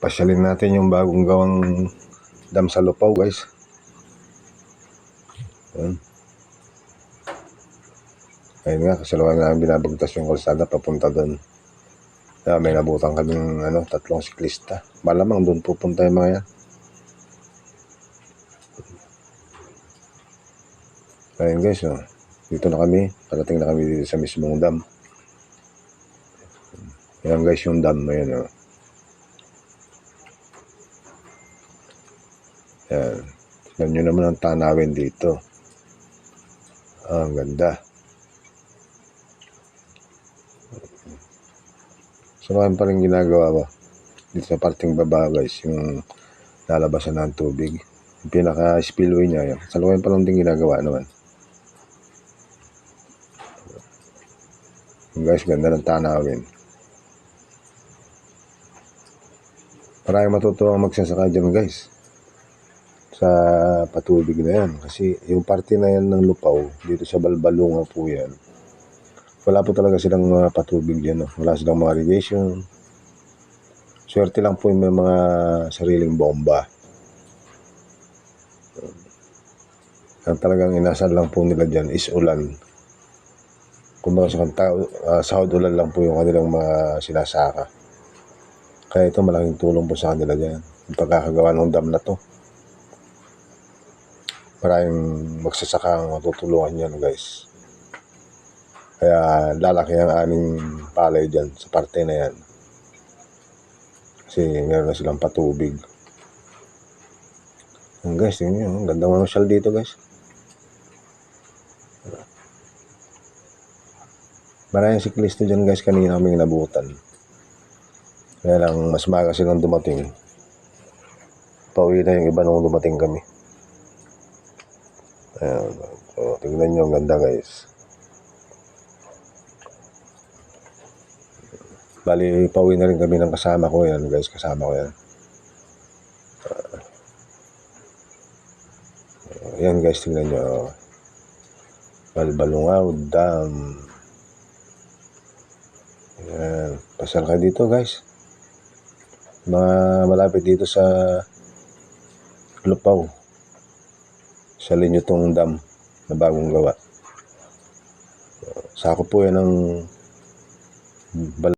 Pasyalin natin yung bagong gawang dam sa Lupaw, guys. Ayun nga, kasalukuyan namin binabagtas yung kalsada papunta doon. May nabutan kaming 3 siklista. Malamang doon pupunta yung mga yan. Ayun guys, dito na kami. Parating na kami dito sa mismong dam. Ayan guys, yung dam. Ayan, Ayan. Tignan nyo naman ang tanawin dito. Ang ganda. So, ngayon pa rin ginagawa ba? Dito sa parting baba guys, yung lalabasan ng tubig. Yung pinaka-spillway niya, yan. Sa luwayan pa lang din ginagawa naman. Guys, ganda ng tanawin. Maraming matutuwang magsasaka dyan guys. Sa patubig na yan. Kasi yung parte na yan ng Lupaw, dito sa Balbalunga po yan. Wala po talaga silang mga patubig dyan. Wala silang mga irrigation. Swerte lang po yung may mga sariling bomba. Ang talagang inasal lang po nila dyan is ulan. Kumbaga sa sahod ulan lang po yung kanilang mga sinasaka. Kaya ito malaking tulong po sa kanila dyan. Yung pagkakagawa ng dam na to. Maraming magsasaka ang matutulungan yan guys. Kaya lalaki ang aming palay dyan sa parte na yan. Kasi meron na silang patubig. Guys, tingnan nyo. Ang ganda mamasyal dito guys. Maraming siklista dyan guys. Kanina kaming nabutan. Kaya lang mas maaga silang dumating. Pauwi na yung iba nung dumating kami. Ayan. So, tingnan nyo. Ang ganda guys. Bali, pauwi na rin kami ng kasama ko. Yan guys, kasama ko yan. Yan guys, tingnan nyo. Balbalungaw Dam. Yan. Pasal kayo dito guys. Mga malapit dito sa Lupaw. Sa Linyutong Dam na bagong gawa. Sakop po yan ng